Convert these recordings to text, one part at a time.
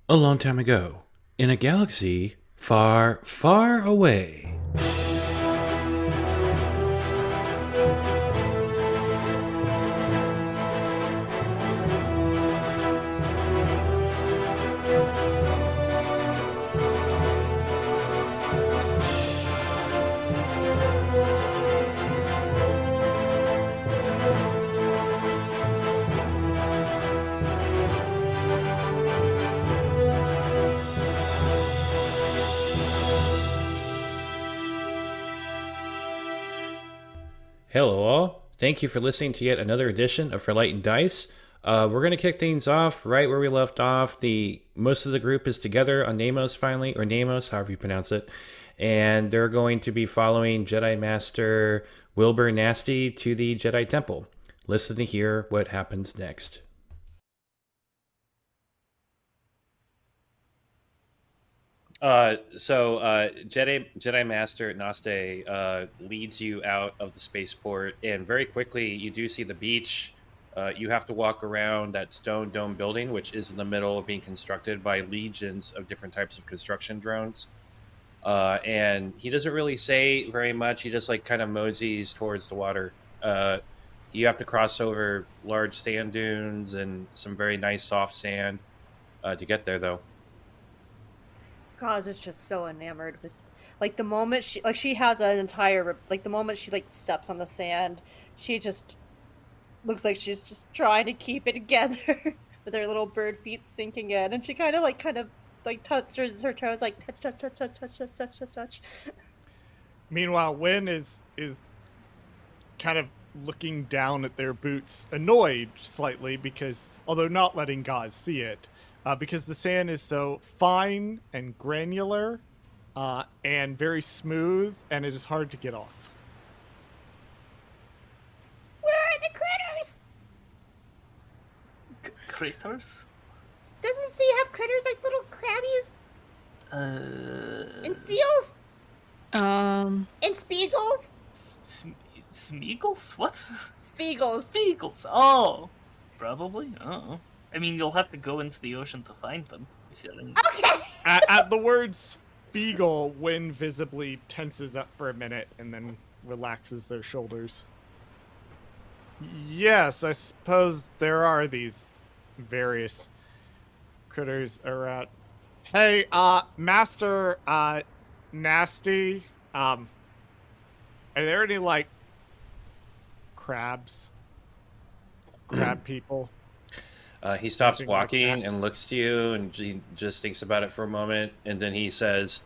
A long time ago, in a galaxy far, far away. Hello, all. Thank you for listening to yet another edition of For Light and Dice. We're going to kick things off right where we left off. Most of the group is together on Namos finally, or Namos, however you pronounce it, and they're going to be following Jedi Master Wilbur Nasti to the Jedi Temple. Listen to hear what happens next. Jedi Master Nasti leads you out of the spaceport, and very quickly you do see the beach. You have to walk around that stone dome building, which is in the middle of being constructed by legions of different types of construction drones. And he doesn't really say very much. He just kind of moseys towards the water. You have to cross over large sand dunes and some very nice soft sand to get there, though. Kaz is just so enamored with, the moment she has an entire, the moment she steps on the sand, she just looks like she's just trying to keep it together with her little bird feet sinking in, and she kind of touches her toes, touch. Meanwhile, Wynn is kind of looking down at their boots, annoyed slightly because, although not letting Gaz see it, because the sand is so fine and granular and very smooth, and it is hard to get off. Where are the critters? Critters? Doesn't C have critters like little crabbies? And seals? And spiegels? Smeagles? What? Spiegels. Spiegels. Oh, probably. Oh. I mean, you'll have to go into the ocean to find them. Okay. At the word Spiegel, Wynn visibly tenses up for a minute and then relaxes their shoulders. Yes, I suppose there are these various critters around. Hey, Master Nasti, are there any crabs? Crab people? He stops Something walking like and looks to you, and he just thinks about it for a moment, and then he says,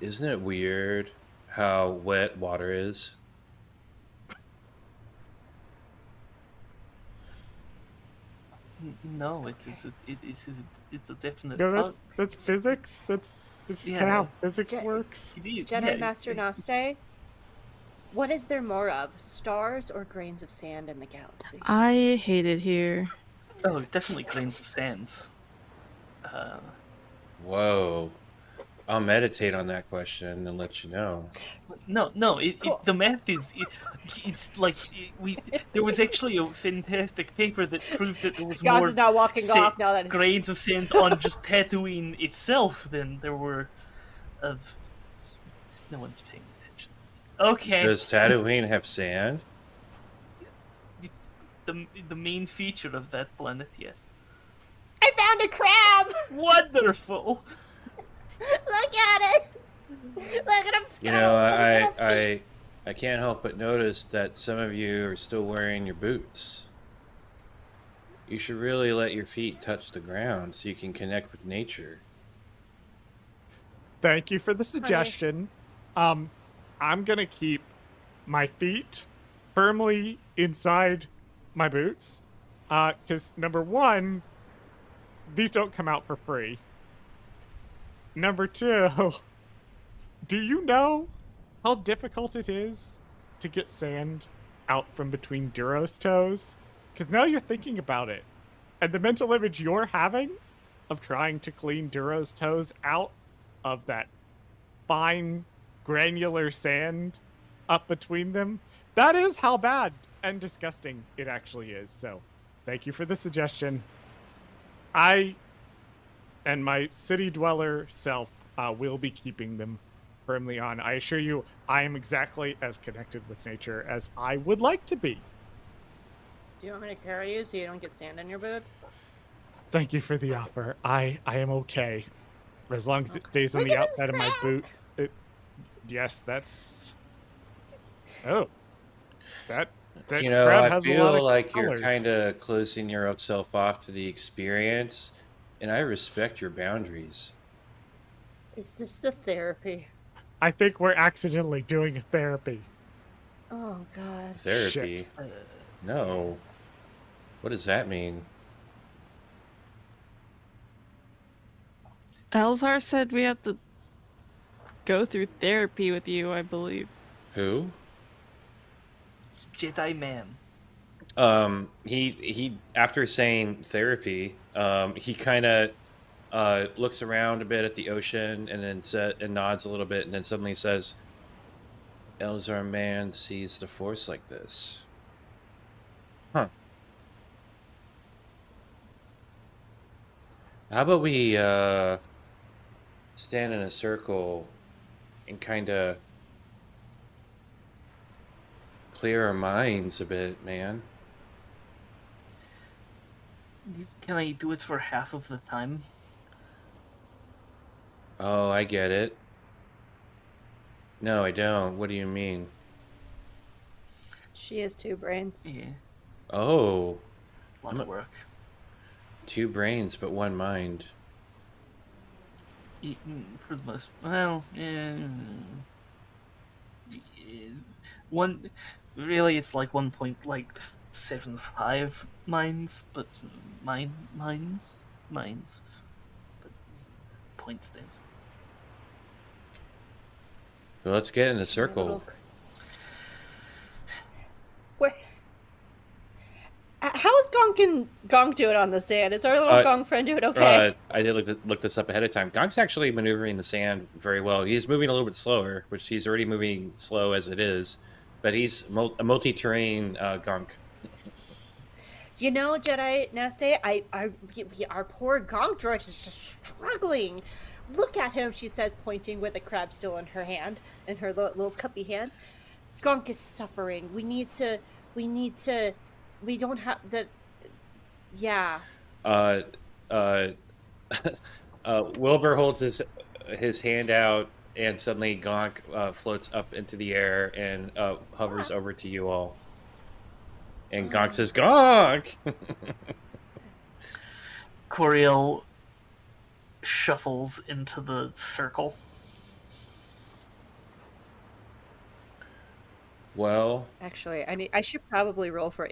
"Isn't it weird how wet water is?" No, it's a definite. No, that's physics. That's just kind of how physics works. Jedi Master Nasti, what is there more of, stars or grains of sand in the galaxy? I hate it here. Oh, definitely grains of sand. Whoa. I'll meditate on that question and let you know. No, cool. The math is, there was actually a fantastic paper that proved that there was Gaz more is now walking off now that grains of sand on just Tatooine itself than there were of... No one's paying attention. Okay. Does Tatooine have sand? The main feature of that planet, yes. I found a crab! Wonderful! Look at it! Look at him! You know, I can't help but notice that some of you are still wearing your boots. You should really let your feet touch the ground so you can connect with nature. Thank you for the suggestion. I'm gonna keep my feet firmly inside my boots, because number one, these don't come out for free. Number two, do you know how difficult it is to get sand out from between Duro's toes? Because now you're thinking about it, and the mental image you're having of trying to clean Duro's toes out of that fine, granular sand up between them, that is how bad and disgusting it actually is. So, thank you for the suggestion. I and my city dweller self will be keeping them firmly on. I assure you, I am exactly as connected with nature as I would like to be. Do you want me to carry you so you don't get sand in your boots? Thank you for the offer. I am okay. As long as it stays on Look the at this outside of my crab! boots. Yes, that's. Oh, that You know, crab I has a lot feel of like you're colors. kind of closing yourself off to the experience, and I respect your boundaries. Is this the therapy? I think we're accidentally doing a therapy. Oh god. Therapy? Shit. No. What does that mean? Elzar said we have to go through therapy with you, I believe. Who? Jedi man. He after saying therapy, he kind of looks around a bit at the ocean and then and nods a little bit and then suddenly says, Elzar man sees the Force like this. Huh. How about we stand in a circle and kind of clear our minds a bit, man? Can I do it for half of the time? Oh, I get it. No, I don't. What do you mean? She has 2 brains. Yeah, Oh, a lot of work. 2 brains but 1 mind. For the most, well, one. Really, it's like 1.75 minds, but minds, but point stands. Well, let's get in a My circle. little- Where? How is Gonk doing on the sand? Is our little Gonk friend doing okay? I did look this up ahead of time. Gonk's actually maneuvering the sand very well. He's moving a little bit slower, which he's already moving slow as it is, but he's a multi-terrain Gonk. You know, Jedi Nasti, our poor Gonk droid is just struggling. Look at him, she says, pointing with the crab still in her hand, in her little cuppy hands. Gonk is suffering. We don't have the, yeah. Wilbur holds his hand out, and suddenly Gonk floats up into the air and hovers over to you all. And Gonk says, Gonk! Coriel shuffles into the circle. Well, Actually, I should probably roll for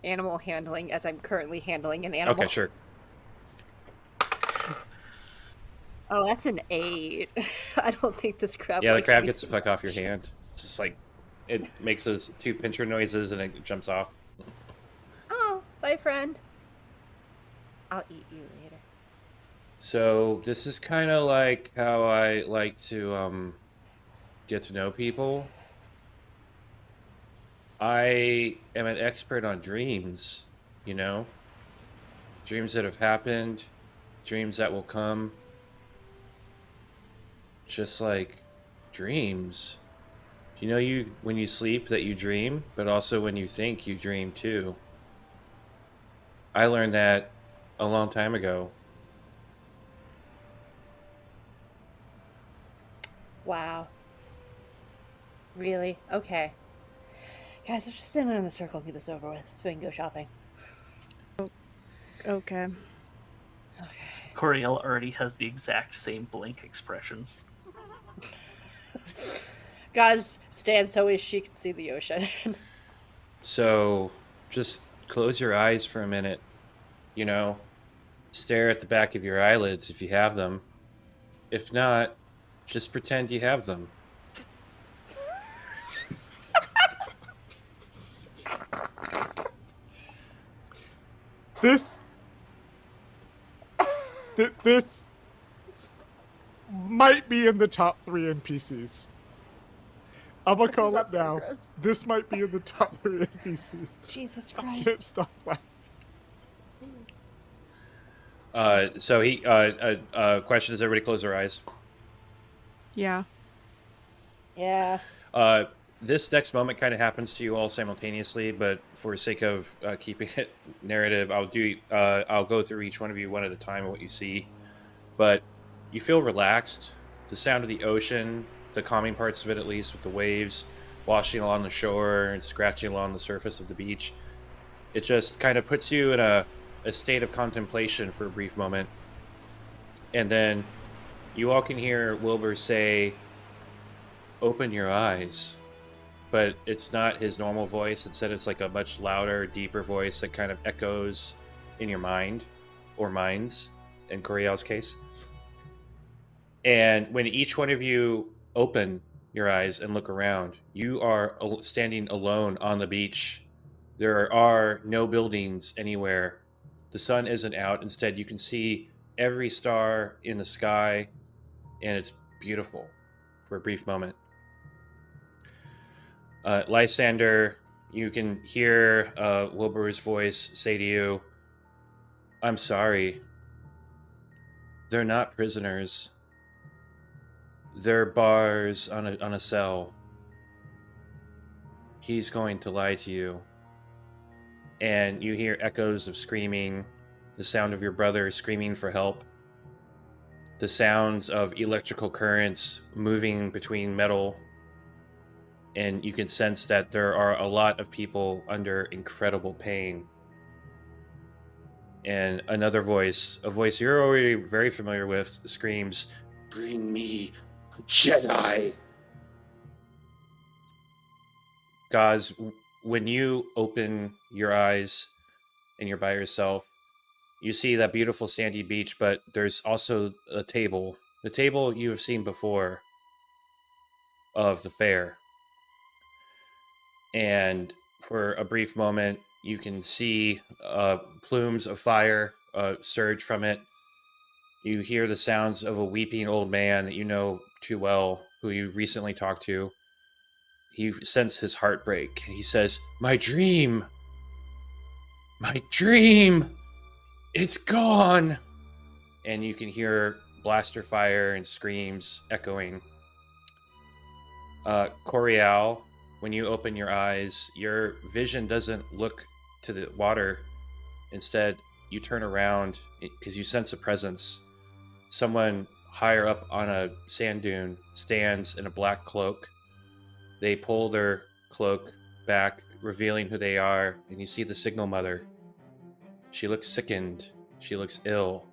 animal handling, as I'm currently handling an animal. okay, sure. Oh, that's an 8. I don't think this crab. Yeah, the likes crab me gets the too fuck off your much. hand. It's just like, it makes those 2 pincher noises and it jumps off. Oh, bye, friend. I'll eat you later. So this is kind of like how I like to get to know people. I am an expert on dreams, you know? Dreams that have happened, dreams that will come. Just like dreams. You know, when you sleep that you dream, but also when you think you dream too. I learned that a long time ago. Wow. Really? Okay. Guys, let's just stand in the circle and get this over with so we can go shopping. Okay. Okay. Coriel already has the exact same blink expression. Guys, stand so she can see the ocean. So just close your eyes for a minute. You know, stare at the back of your eyelids if you have them. If not, just pretend you have them. This might be in the top 3 NPCs. I'm gonna call it now. Progress. This might be in the top 3 NPCs. Jesus I Christ. can't stop laughing. So he question: does everybody close their eyes? Yeah. Yeah. Uh, this next moment kind of happens to you all simultaneously, but for sake of keeping it narrative, I'll go through each one of you one at a time and what you see. But you feel relaxed. The sound of the ocean, the calming parts of it, at least with the waves washing along the shore and scratching along the surface of the beach, it just kind of puts you in a state of contemplation for a brief moment. And then you all can hear Wilbur say, "Open your eyes." But it's not his normal voice. Instead, it's like a much louder, deeper voice that kind of echoes in your mind or minds, in Coriel's case. And when each one of you open your eyes and look around, you are standing alone on the beach. There are no buildings anywhere. The sun isn't out. Instead, you can see every star in the sky, and it's beautiful for a brief moment. Lysander, you can hear Wilbur's voice say to you, "I'm sorry. They're not prisoners. They're bars on a cell. He's going to lie to you." And you hear echoes of screaming, the sound of your brother screaming for help, the sounds of electrical currents moving between metal, and you can sense that there are a lot of people under incredible pain. And another voice, a voice you're already very familiar with, screams, "Bring me a Jedi!" Gaz, when you open your eyes and you're by yourself, you see that beautiful sandy beach, but there's also a table. The table you have seen before of the fair. And for a brief moment, you can see plumes of fire surge from it. You hear the sounds of a weeping old man that you know too well, who you recently talked to. You sense his heartbreak, and he says, "My dream! My dream! It's gone!" And you can hear blaster fire and screams echoing. Corial, when you open your eyes, your vision doesn't look to the water. Instead, you turn around because you sense a presence. Someone higher up on a sand dune stands in a black cloak. They pull their cloak back, revealing who they are, and you see the Signal Mother. She looks sickened. She looks ill.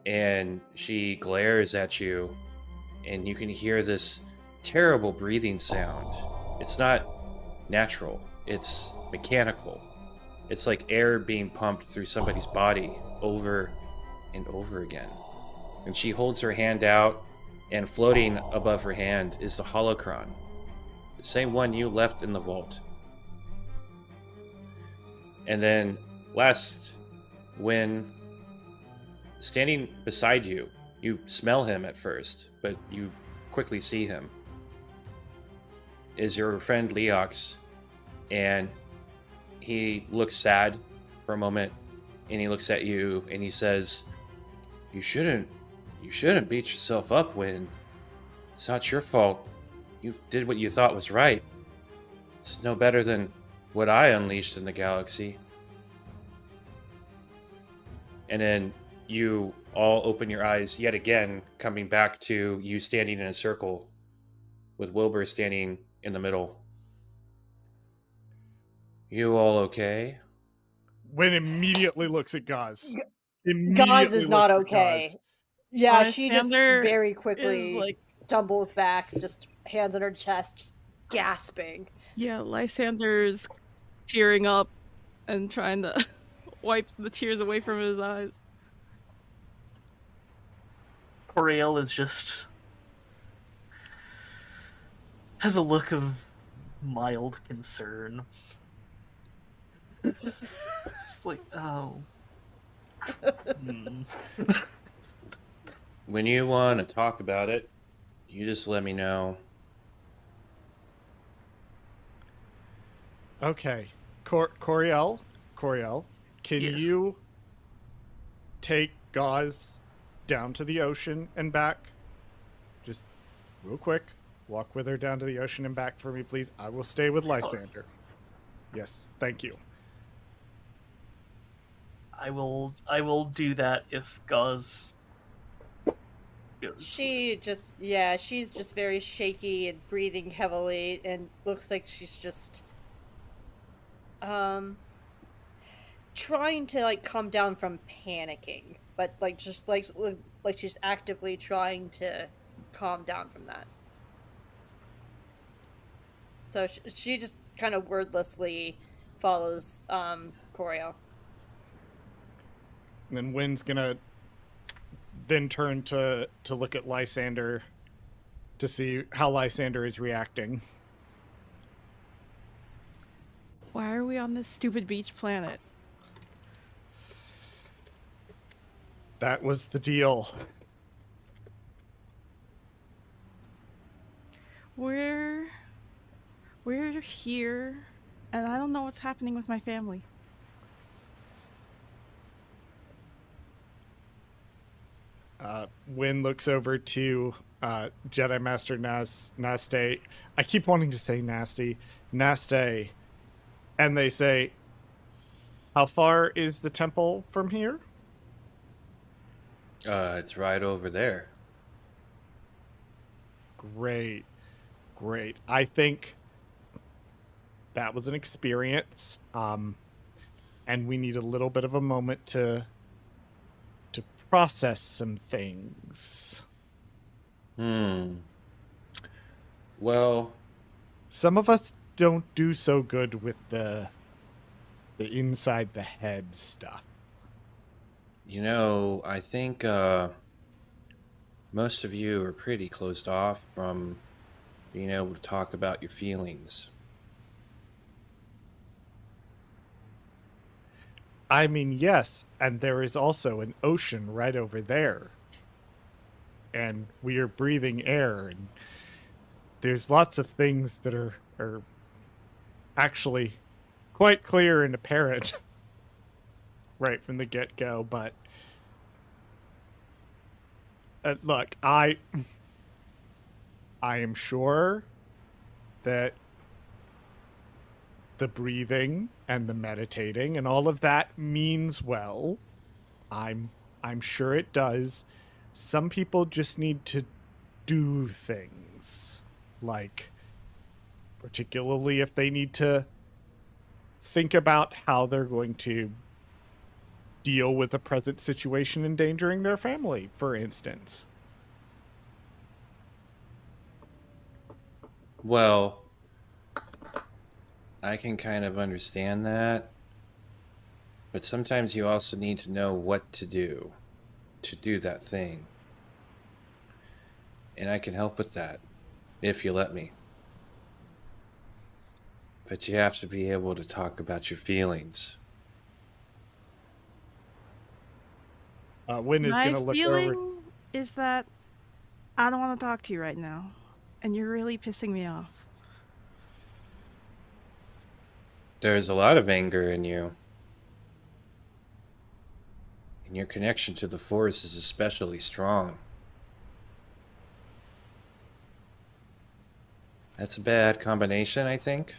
And she glares at you, and you can hear this terrible breathing sound. It's not natural, it's mechanical. It's like air being pumped through somebody's body over and over again. And she holds her hand out, and floating above her hand is the holocron, the same one you left in the vault. And then, last, when standing beside you, you smell him at first, but you quickly see him, is your friend Leox, and he looks sad for a moment, and he looks at you, and he says, you shouldn't beat yourself up, Win. It's not your fault. You did what you thought was right. It's no better than what I unleashed in the galaxy." And then you all open your eyes yet again, coming back to you standing in a circle with Wilbur standing in the middle. "You all okay?" Win immediately looks at Gaz. Gaz is not looks at Gaz. okay. Yeah, she just Lysander very is quickly like, stumbles back, just hands on her chest, just gasping. yeah, Lysander's tearing up and trying to wipe the tears away from his eyes. Coriel is just has a look of mild concern. Just like, oh. When you want to talk about it, you just let me know. Okay. Coriel, can Yes. you take Gauze down to the ocean and back. Just real quick. Walk with her down to the ocean and back for me, please. I will stay with Lysander. Yes, thank you. I will do that if Gauze goes. She's just very shaky and breathing heavily and looks like she's just trying to like come down from panicking, but like just like she's actively trying to calm down from that. So she just kind of wordlessly follows Choreo. And then Wynn's gonna then turn to look at Lysander to see how Lysander is reacting. Why are we on this stupid beach planet? That was the deal. We're here, and I don't know what's happening with my family. Wynn looks over to Jedi Master Nasti. I keep wanting to say Nasty. Nasti. And they say, how far is the temple from here? It's right over there. Great. Great. I think that was an experience. And we need a little bit of a moment to process some things. Well, some of us don't do so good with the inside the head stuff. You know, I think most of you are pretty closed off from being able to talk about your feelings. I mean, yes, and there is also an ocean right over there. And we are breathing air, and there's lots of things that are actually quite clear and apparent right from the get-go, but look, I am sure that the breathing and the meditating and all of that means well. I'm sure it does. Some people just need to do things, like particularly if they need to think about how they're going to deal with the present situation endangering their family, for instance. Well, I can kind of understand that, but sometimes you also need to know what to do that thing. And I can help with that, if you let me. But you have to be able to talk about your feelings. Wynn is going to look over. My feeling is that I don't want to talk to you right now, and you're really pissing me off. There's a lot of anger in you. And your connection to the Force is especially strong. That's a bad combination, I think.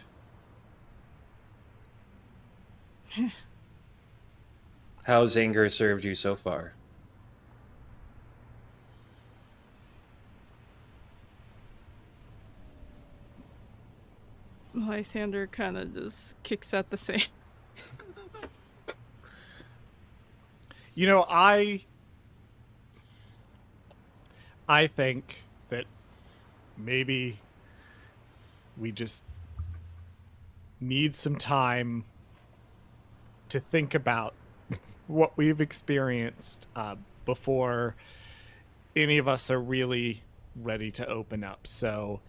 How's anger served you so far? Lysander kind of just kicks at the sand. You know, I think that maybe we just need some time to think about what we've experienced before any of us are really ready to open up. So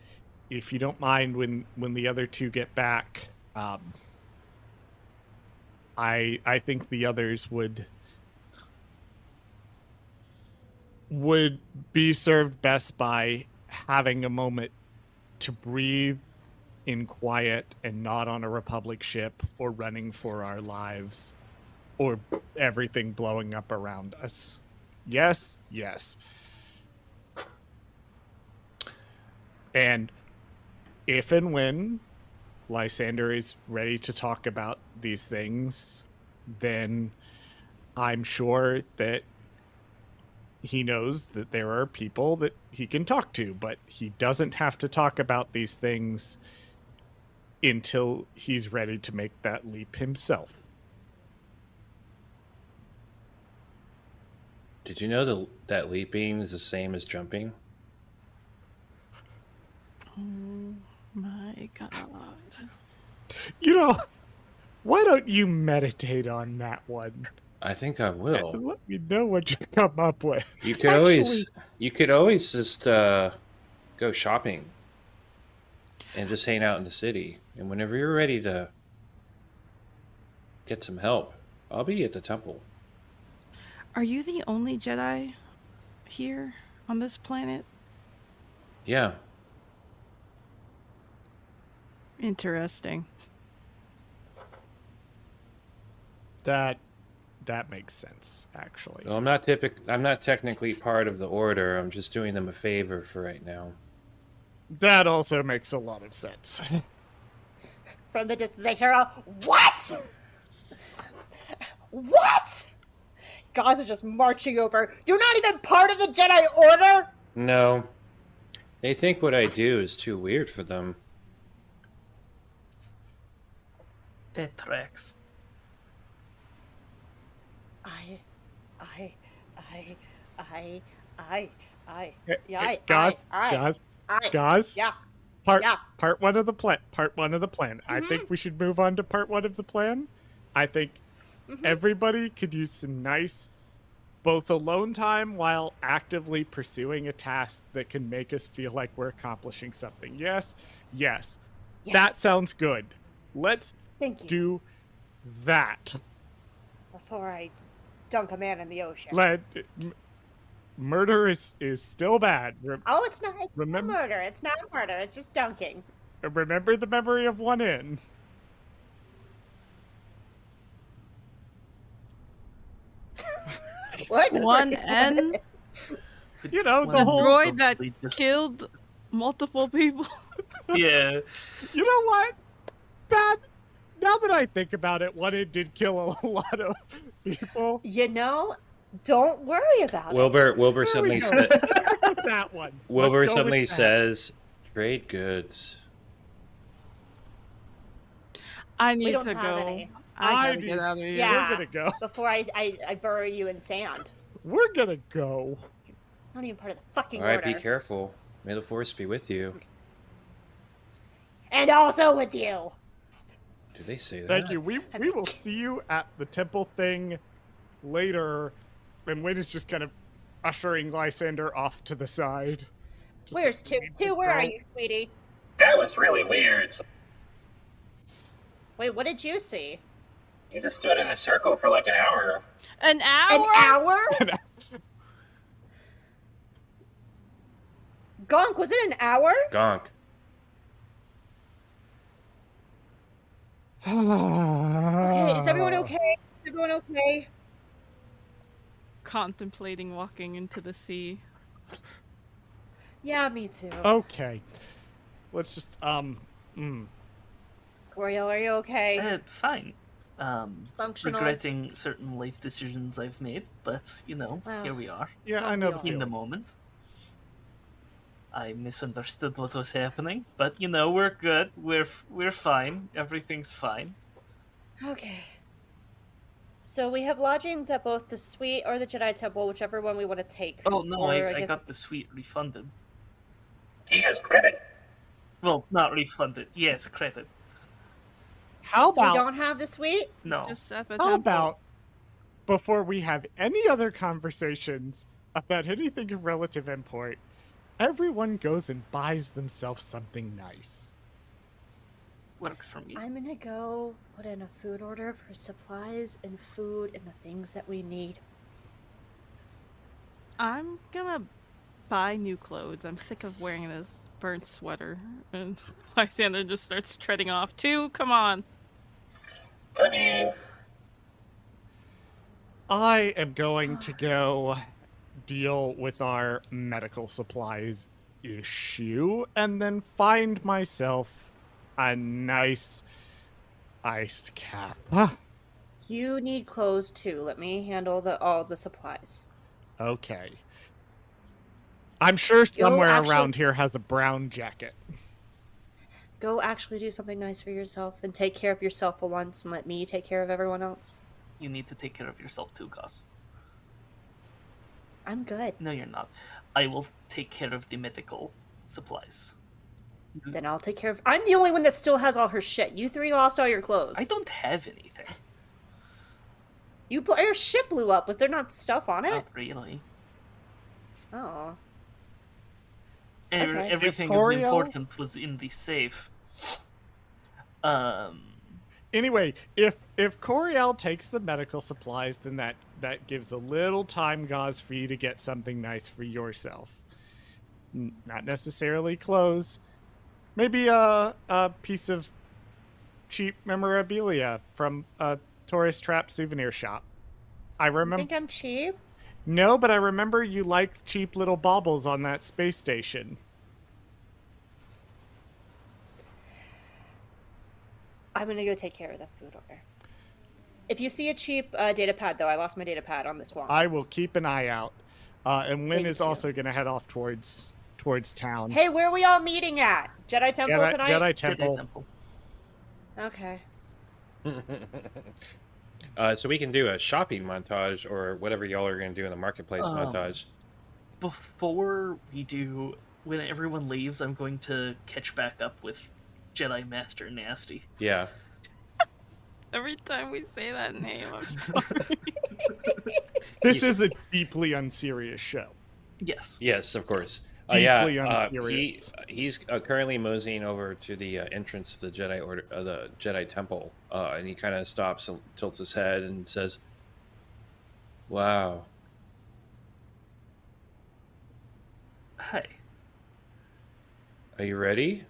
if you don't mind, when the other two get back, I think the others would be served best by having a moment to breathe in quiet and not on a Republic ship or running for our lives. or everything blowing up around us. Yes, yes. And if and when Lysander is ready to talk about these things, then I'm sure that he knows that there are people that he can talk to, but he doesn't have to talk about these things until he's ready to make that leap himself. Did you know that leaping is the same as jumping? Oh my god. You know, why don't you meditate on that one? I think I will. And let me know what you come up with. You could always just go shopping and just hang out in the city. And whenever you're ready to get some help, I'll be at the temple. Are you the only Jedi here on this planet? Yeah. Interesting. That makes sense, actually. Well, I'm not technically part of the order. I'm just doing them a favor for right now. That also makes a lot of sense. From the distance, they hear a what? What? Gaz is just marching over. You're not even part of the Jedi Order? No. They think what I do is too weird for them. That tracks. Guys, Yeah. part one of the plan. Part one of the plan. I think we should move on to part one of the plan. I think everybody could use some nice, both alone time while actively pursuing a task that can make us feel like we're accomplishing something. Yes. That sounds good. Let's Thank you. do that. Before I dunk a man in the ocean. Murder is still bad. Oh, it's not. It's Remember- not murder. It's not murder. It's just dunking. Remember the memory of one in. What? One N? You know, the The whole... droid that Probably just- killed multiple people? Yeah. You know what? Bad. Now that I think about it, one in did kill a lot of people. You know, don't worry about it. Wilbur suddenly There we said, go. That one. Wilbur Let's go suddenly with that. says, "Trade goods." I need don't to have go. any. I I gotta do. get out of here. Yeah. We're gonna go. Before I bury you in sand. We're gonna go. Not even part of the fucking All right, order. be careful. May the force be with you. And also with you. Do they say that? Thank you. We will see you at the temple thing later. And Wayne is just kind of ushering Lysander off to the side. Where's two? Two, where are you, sweetie? That was really weird. Wait, what did you see? You just stood in a circle for like an hour. An hour? An hour? Gonk, was it an hour? Gonk. Okay, is everyone okay? Is everyone okay? Contemplating walking into the sea. Yeah, me too. Okay. Let's just, Coriel, are you okay? Fine. Functional. Regretting certain life decisions I've made, but Well, here we are. Yeah, I know the In the feeling. moment. I misunderstood what was happening, but we're good. We're fine. Everything's fine. Okay. So we have lodgings at both the suite or the Jedi Temple, whichever one we want to take. Oh no, Or I guess- got the suite refunded. He has credit. Well, not refunded. Yes, credit. How So we about, don't have the suite? No. Just at the how temple. about, before we have any other conversations about anything of relative import, everyone goes and buys themselves something nice. Works for me. I'm gonna go put in a food order for supplies and food and the things that we need. I'm gonna buy new clothes. I'm sick of wearing this burnt sweater. And Lysander just starts treading off. Two, come on. I am going to go deal with our medical supplies issue and then find myself a nice iced kappa. You need clothes too. Let me handle all the supplies. Okay. I'm sure Go somewhere actually around here has a brown jacket. go actually do something nice for yourself and take care of yourself for once and let me take care of everyone else. You need to take care of yourself too, Gus. I'm good. No, you're not. I will take care of the medical supplies. Then I'll take care of. I'm the only one that still has all her shit. You three lost all your clothes. I don't have anything. Your ship blew up. Was there not stuff on it? Not really. Oh. And Okay. everything If of Coriel- importance was in the safe. Anyway, if Coriel takes the medical supplies, then that gives a little time, Gauze, for you to get something nice for yourself. Not necessarily clothes. Maybe a piece of cheap memorabilia from a tourist trap souvenir shop. I You remember. think I'm cheap? No, but I remember you liked cheap little baubles on that space station. I'm gonna go take care of the food order. If you see a cheap data pad, though, I lost my data pad on this one. I will keep an eye out. And Lynn Thank is you. also going to head off towards town. Hey, where are we all meeting at? Jedi Temple tonight? Jedi Jedi Temple. Temple. Okay. So we can do a shopping montage or whatever y'all are going to do in the marketplace montage. Before we do, when everyone leaves, I'm going to catch back up with Jedi Master Nasti. Yeah. Every time we say that name, I'm sorry. This is a deeply unserious show. Yes. Yes, of course. Deeply Yeah. unserious. He's currently moseying over to the entrance of the Jedi Order, the Jedi Temple, and he kind of stops and tilts his head and says, "Wow, Hi. are you ready?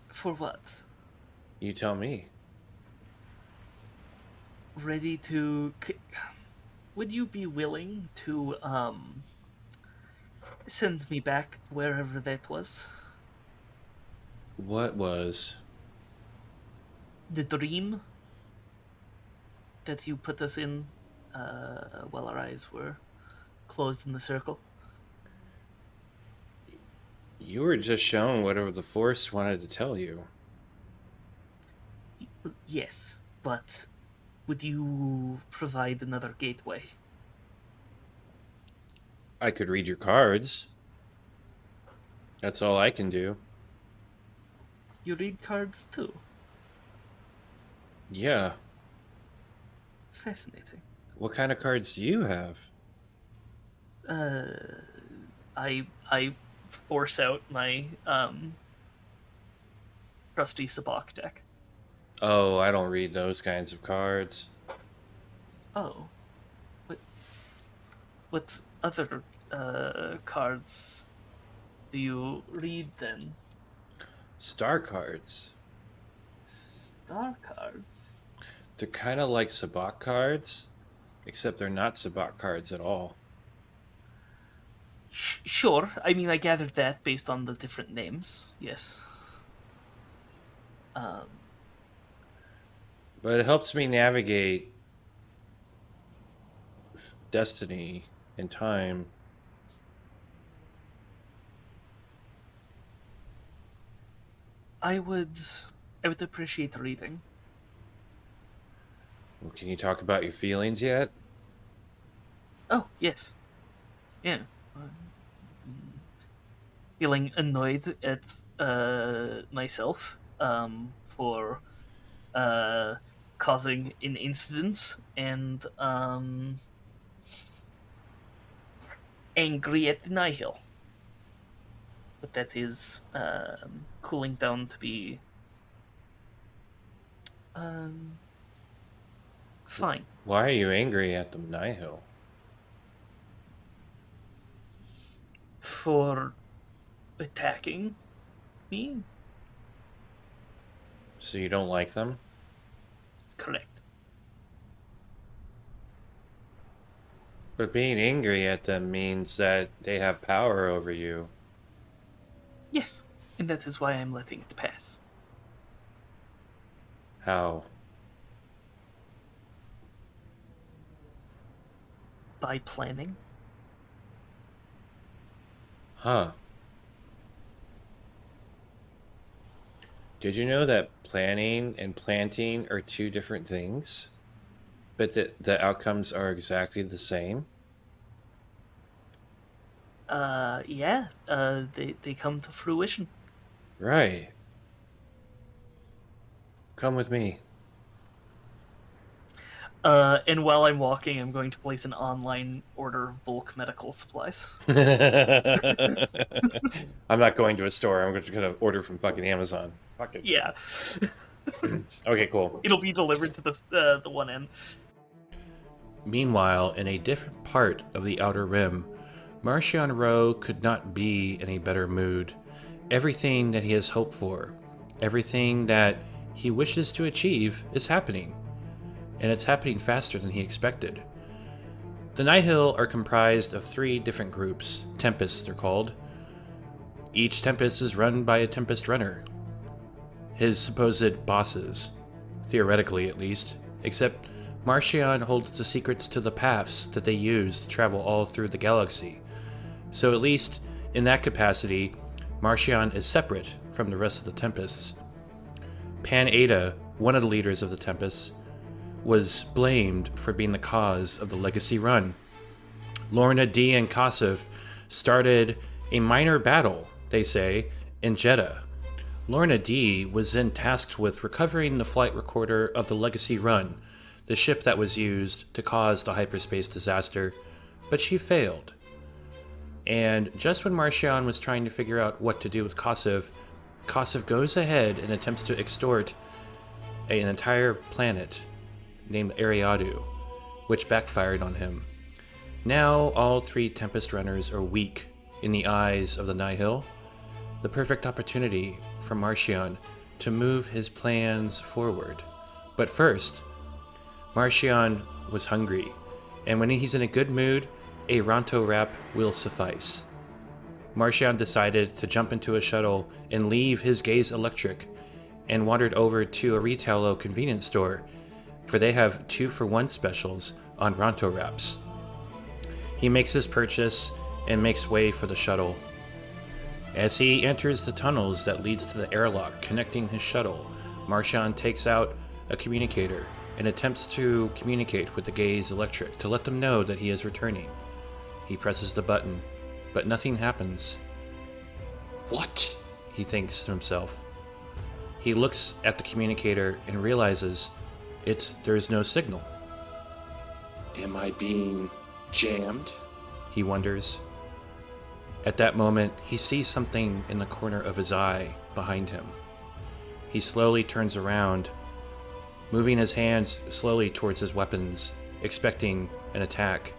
For what? You tell me." Ready to... Would you be willing to, send me back wherever that was? What was? The dream that you put us in, while our eyes were closed in the circle? You were just shown whatever the Force wanted to tell you. Yes, but would you provide another gateway? I could read your cards. That's all I can do. You read cards too. Yeah. Fascinating. What kind of cards do you have? I force out my trusty Sabak deck. Oh, I don't read those kinds of cards. Oh, what other cards do you read then? Star cards. Star cards. They're kind of like Sabak cards, except they're not Sabak cards at all. Sure. I mean, I gathered that based on the different names. Yes. But it helps me navigate destiny and time. I would appreciate reading. Well, can you talk about your feelings yet? Oh, yes. Yeah. Feeling annoyed at myself for causing an incident, and angry at the Nihil. But that is cooling down to be fine. Why are you angry at the Nihil? For attacking me? So you don't like them? Correct. But being angry at them means that they have power over you. Yes, and that is why I'm letting it pass. How? By planning. Huh. Did you know that planning and planting are two different things? But the outcomes are exactly the same? Yeah, they come to fruition. Right. Come with me. And while I'm walking, I'm going to place an online order of bulk medical supplies. I'm not going to a store. I'm just going to order from fucking Amazon. Fuck it. Yeah, Okay, cool. it'll be delivered to the one end. Meanwhile, in a different part of the Outer Rim, Martian Rowe could not be in a better mood. Everything that he has hoped for, everything that he wishes to achieve is happening. And it's happening faster than he expected. The Nihil are comprised of 3 different groups. Tempests, they're called. Each Tempest is run by a Tempest runner. His supposed bosses. Theoretically, at least. Except Martian holds the secrets to the paths that they use to travel all through the galaxy. So at least, in that capacity, Martian is separate from the rest of the Tempests. Pan Ada, one of the leaders of the Tempests, was blamed for being the cause of the Legacy Run. Lorna D and Kosov started a minor battle, they say, in Jeddah. Lorna D was then tasked with recovering the flight recorder of the Legacy Run, the ship that was used to cause the hyperspace disaster, but she failed. And just when Martian was trying to figure out what to do with Kosov, Kosov goes ahead and attempts to extort an entire planet named Ariadu, which backfired on him. Now all 3 Tempest runners are weak in the eyes of the Nihil. The perfect opportunity for Martian to move his plans forward. But first, Martian was hungry, and when he's in a good mood, a Ronto wrap will suffice. Martian decided to jump into a shuttle and leave his gaze electric, and wandered over to a retail convenience store, for they have 2-for-1 specials on Ronto wraps. He makes his purchase and makes way for the shuttle. As he enters the tunnels that leads to the airlock connecting his shuttle, Martian takes out a communicator and attempts to communicate with the Gaze Electric to let them know that he is returning. He presses the button, but nothing happens. What? He thinks to himself. He looks at the communicator and realizes there's no signal. Am I being jammed? He wonders. At that moment, he sees something in the corner of his eye behind him. He slowly turns around, moving his hands slowly towards his weapons, expecting an attack.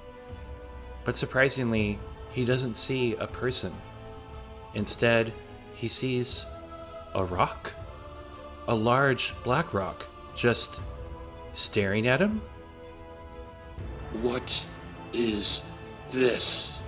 But surprisingly, he doesn't see a person. Instead, he sees a rock. A large black rock, just staring at him? What is this?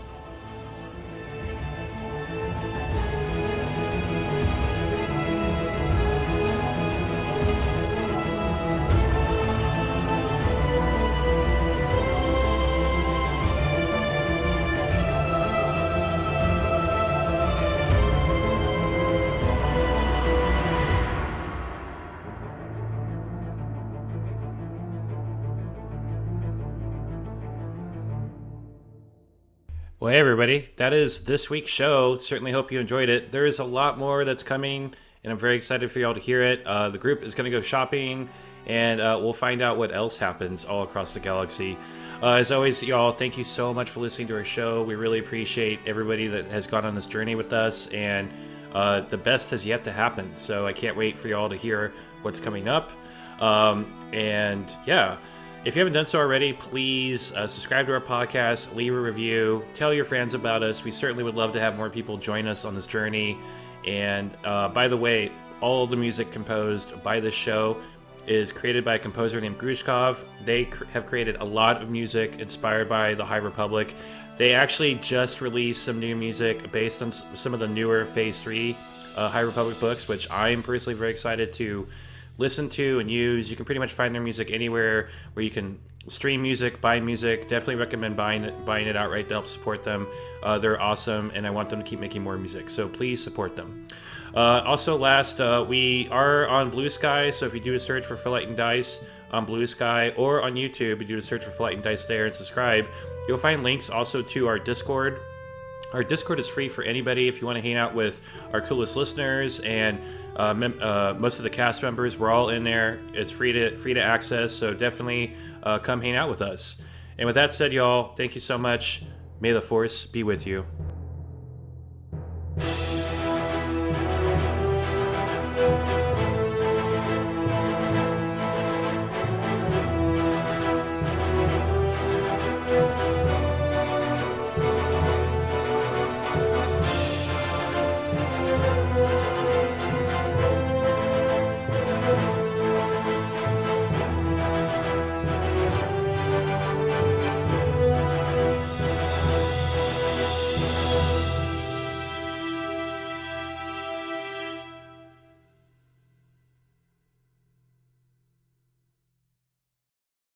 Well, hey everybody, that is this week's show. Certainly hope you enjoyed it. There is a lot more that's coming, and I'm very excited for y'all to hear it. The group is going to go shopping, and we'll find out what else happens all across the galaxy. As always, y'all, thank you so much for listening to our show. We really appreciate everybody that has gone on this journey with us, and the best has yet to happen. So I can't wait for y'all to hear what's coming up. And yeah. If you haven't done so already, please subscribe to our podcast, leave a review, tell your friends about us. We certainly would love to have more people join us on this journey. And by the way, all the music composed by this show is created by a composer named Grushkov. They have created a lot of music inspired by the High Republic. They actually just released some new music based on some of the newer Phase 3 High Republic books, which I'm personally very excited to listen to and use. You can pretty much find their music anywhere where you can stream music, buy music. Definitely recommend buying it outright to help support them. They're awesome, and I want them to keep making more music, so please support them. Also, last, we are on Blue Sky, so if you do a search for Light and Dice on Blue Sky, or on YouTube, you do a search for Light and Dice there and subscribe, you'll find links also to our Discord. Our Discord is free for anybody if you want to hang out with our coolest listeners and most of the cast members. We're all in there. It's free to access, so definitely come hang out with us. And with that said, y'all, thank you so much. May the Force be with you.